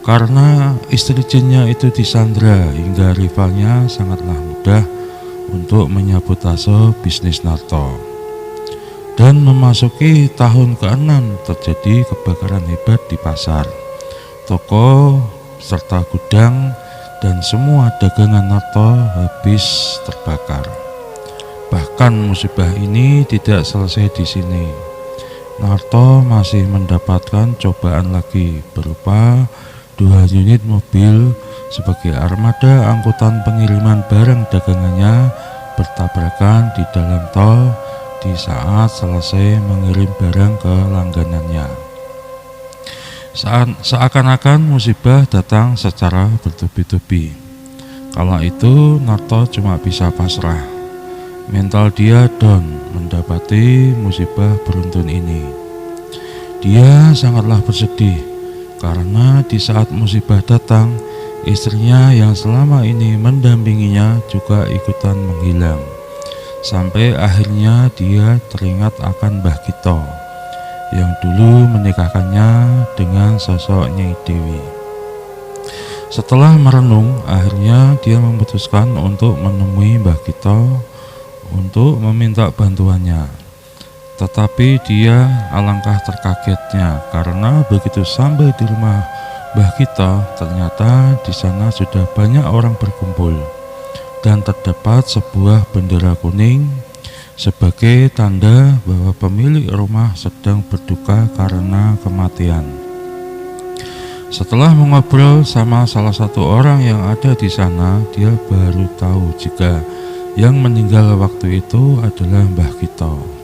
Karena istri jinnya itu disandra, hingga rivalnya sangatlah mudah untuk menyabotase bisnis Narto. Dan memasuki tahun ke-6 terjadi kebakaran hebat di pasar, toko, serta gudang, dan semua dagangan Narto habis terbakar. Bahkan musibah ini tidak selesai di sini. Narto masih mendapatkan cobaan lagi berupa 2 unit mobil sebagai armada angkutan pengiriman barang dagangannya bertabrakan di dalam tol di saat selesai mengirim barang ke langganannya. Seakan-akan musibah datang secara bertubi-tubi. Kala itu Narto cuma bisa pasrah. Mental dia down mendapati musibah beruntun ini. Dia sangatlah bersedih karena di saat musibah datang, istrinya yang selama ini mendampinginya juga ikutan menghilang. Sampai akhirnya dia teringat akan Mbah Gito yang dulu menikahkannya dengan sosok Nyai Dewi. Setelah merenung, akhirnya dia memutuskan untuk menemui Mbah Gito untuk meminta bantuannya. Tetapi dia alangkah terkagetnya karena begitu sampai di rumah Mbah Gito, ternyata di sana sudah banyak orang berkumpul dan terdapat sebuah bendera kuning sebagai tanda bahwa pemilik rumah sedang berduka karena kematian. Setelah mengobrol sama salah satu orang yang ada di sana, dia baru tahu jika yang meninggal waktu itu adalah Mbah Gito.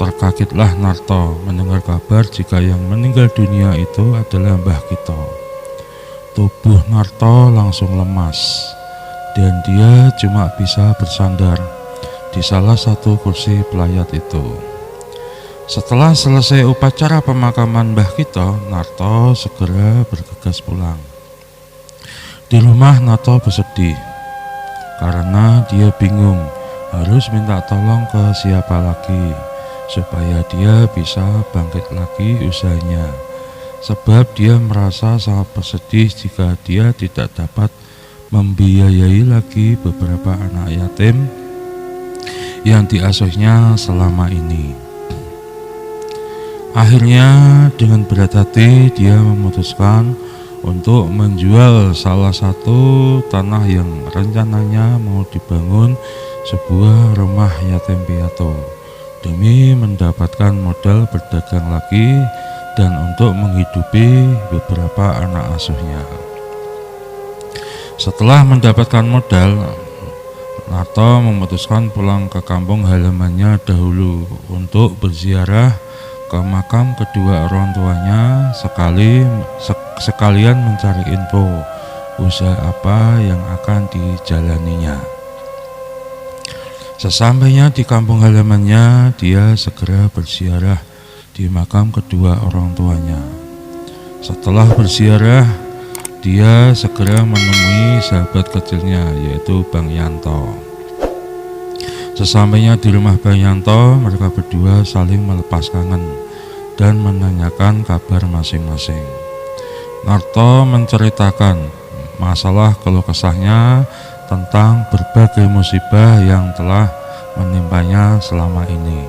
Terkagetlah Narto mendengar kabar jika yang meninggal dunia itu adalah Mbah Gito. Tubuh Narto langsung lemas dan dia cuma bisa bersandar di salah satu kursi pelayat itu. Setelah selesai upacara pemakaman Mbah Gito, Narto segera bergegas pulang. Di rumah Narto bersedih karena dia bingung harus minta tolong ke siapa lagi supaya dia bisa bangkit lagi usahanya. Sebab dia merasa sangat bersedih jika dia tidak dapat membiayai lagi beberapa anak yatim yang diasuhnya selama ini. Akhirnya dengan berat hati dia memutuskan untuk menjual salah satu tanah yang rencananya mau dibangun sebuah rumah yatim piatu demi mendapatkan modal berdagang lagi dan untuk menghidupi beberapa anak asuhnya. Setelah mendapatkan modal, Narto memutuskan pulang ke kampung halamannya dahulu untuk berziarah ke makam kedua orang tuanya sekalian mencari info usaha apa yang akan dijalaninya. Sesampainya di kampung halamannya, dia segera berziarah di makam kedua orang tuanya. Setelah berziarah, dia segera menemui sahabat kecilnya yaitu Bang Yanto. Sesampainya di rumah Bang Yanto, mereka berdua saling melepas kangen dan menanyakan kabar masing-masing. Narto menceritakan masalah keluh kesahnya tentang berbagai musibah yang telah menimpanya selama ini.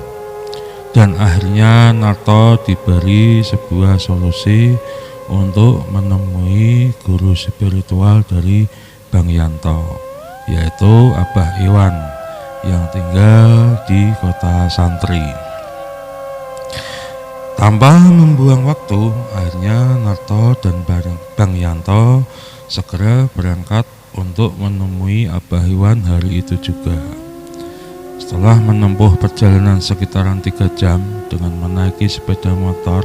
Dan akhirnya Narto diberi sebuah solusi untuk menemui guru spiritual dari Bang Yanto, yaitu Abah Iwan yang tinggal di kota Santri. Tanpa membuang waktu, akhirnya Narto dan Bang Yanto segera berangkat untuk menemui Abah Iwan hari itu juga. Setelah menempuh perjalanan sekitaran 3 jam dengan menaiki sepeda motor,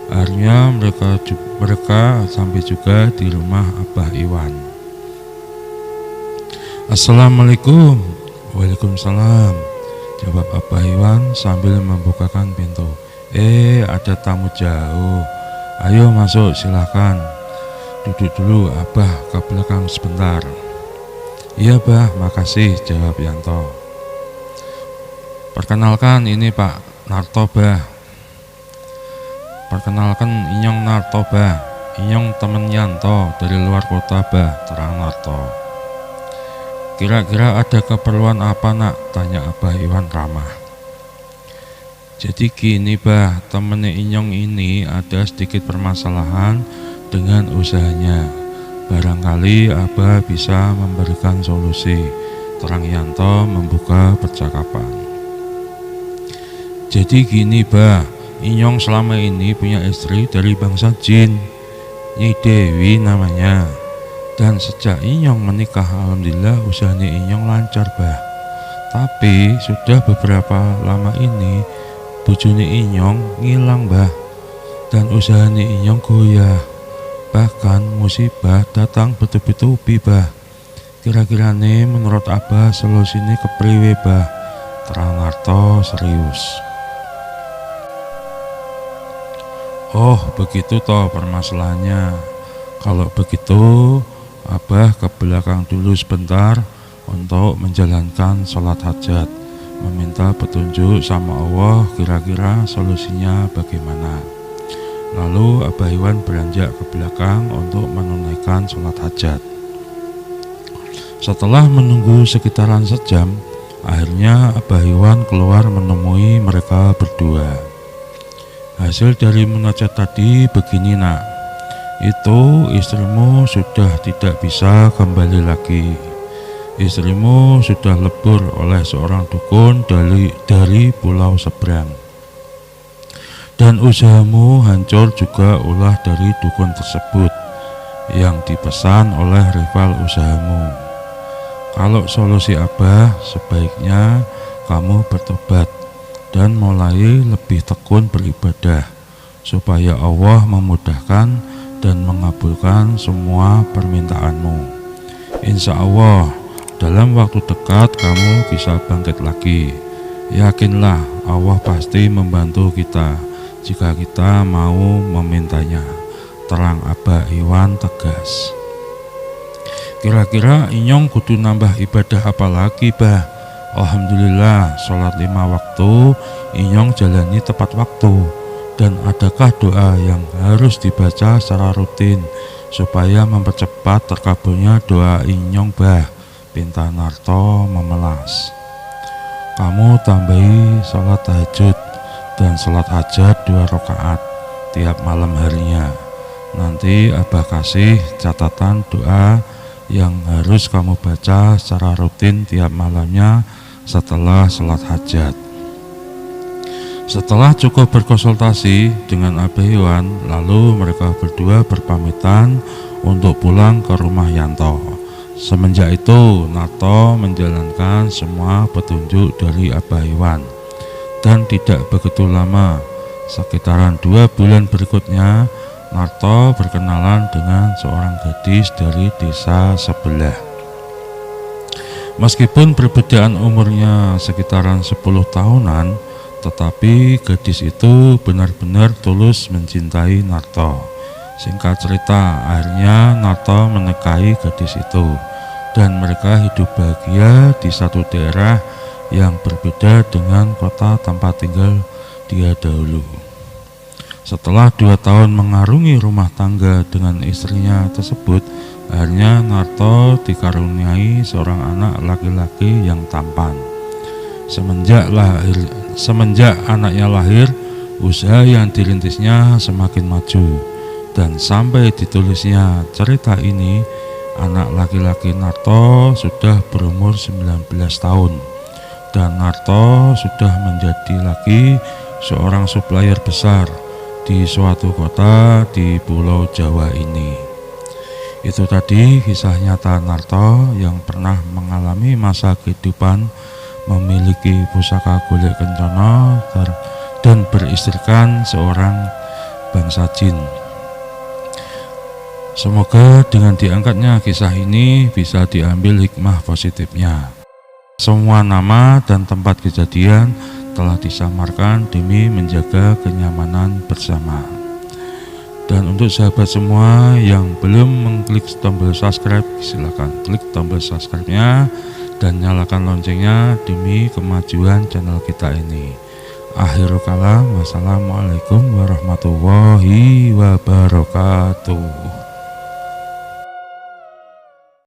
akhirnya mereka sampai juga di rumah Abah Iwan. Assalamualaikum. Waalaikumsalam, jawab Abah Iwan sambil membukakan pintu. Ada tamu jauh. Ayo masuk, silakan. Duduk dulu, Abah, ke belakang sebentar. Iya, Bah, makasih, jawab Yanto. Perkenalkan, ini Pak Narto, Bah. Perkenalkan, Inyong Narto, Bah. Inyong temen Yanto dari luar kota, Bah, terang Narto. Kira-kira ada keperluan apa, Nak? Tanya Abah Iwan ramah. Jadi gini, Bah, temennya Inyong ini ada sedikit permasalahan dengan usahanya. Barangkali Abah bisa memberikan solusi, terang Yanto membuka percakapan. Jadi gini, Bah, Inyong selama ini punya istri dari bangsa jin, Nyi Dewi namanya. Dan sejak Inyong menikah, alhamdulillah usahanya Inyong lancar, Bah. Tapi sudah beberapa lama ini bojone Inyong ngilang, Bah, dan usahanya Inyong goyah. Bahkan musibah datang bertubi-tubi, Bah. Kira-kira nih menurut Abah solusinya kepriwe, Bah? Terang Narto serius. Oh, begitu toh permasalahannya. Kalau begitu, Abah ke belakang dulu sebentar untuk menjalankan sholat hajat, meminta petunjuk sama Allah kira-kira solusinya bagaimana. Lalu Abah Iwan beranjak ke belakang untuk menunaikan sholat hajat. Setelah menunggu sekitaran sejam, akhirnya Abah Iwan keluar menemui mereka berdua. Hasil dari munajat tadi begini, Nak. Itu istrimu sudah tidak bisa kembali lagi. Istrimu sudah lebur oleh seorang dukun dari pulau seberang. Dan usahamu hancur juga ulah dari dukun tersebut yang dipesan oleh rival usahamu. Kalau solusi Abah, sebaiknya kamu bertobat dan mulai lebih tekun beribadah, supaya Allah memudahkan dan mengabulkan semua permintaanmu. Insya Allah, dalam waktu dekat kamu bisa bangkit lagi. Yakinlah, Allah pasti membantu kita jika kita mau memintanya, terang Abah Iwan tegas. Kira-kira Inyong kudu nambah ibadah apa lagi, Bah? Alhamdulillah, sholat 5 waktu Inyong jalani tepat waktu. Dan adakah doa yang harus dibaca secara rutin supaya mempercepat terkabulnya doa Inyong, Bah? Pinta Narto memelas. Kamu tambahi sholat tahajud dan sholat hajat 2 rakaat tiap malam harinya. Nanti Abah kasih catatan doa yang harus kamu baca secara rutin tiap malamnya setelah sholat hajat. Setelah cukup berkonsultasi dengan Abah Iwan, lalu mereka berdua berpamitan untuk pulang ke rumah Yanto. Semenjak itu, Narto menjalankan semua petunjuk dari Abah Iwan. Dan tidak begitu lama, sekitaran 2 bulan berikutnya, Narto berkenalan dengan seorang gadis dari desa sebelah. Meskipun perbedaan umurnya sekitaran 10 tahunan, tetapi gadis itu benar-benar tulus mencintai Narto. Singkat cerita, akhirnya Narto menikahi gadis itu, dan mereka hidup bahagia di satu daerah yang berbeda dengan kota tempat tinggal dia dahulu. Setelah 2 tahun mengarungi rumah tangga dengan istrinya tersebut, akhirnya Narto dikaruniai seorang anak laki-laki yang tampan. Semenjak anaknya lahir, usaha yang dirintisnya semakin maju. Dan sampai ditulisnya cerita ini, anak laki-laki Narto sudah berumur 19 tahun. Dan Narto sudah menjadi laki seorang supplier besar di suatu kota di Pulau Jawa ini. Itu tadi kisah nyata Narto yang pernah mengalami masa kehidupan memiliki pusaka golek kencana dan beristrikan seorang bangsa jin. Semoga dengan diangkatnya kisah ini bisa diambil hikmah positifnya. Semua nama dan tempat kejadian telah disamarkan demi menjaga kenyamanan bersama. Dan untuk sahabat semua yang belum mengklik tombol subscribe, silakan klik tombol subscribe-nya dan nyalakan loncengnya demi kemajuan channel kita ini. Akhirul kalam, wassalamualaikum warahmatullahi wabarakatuh.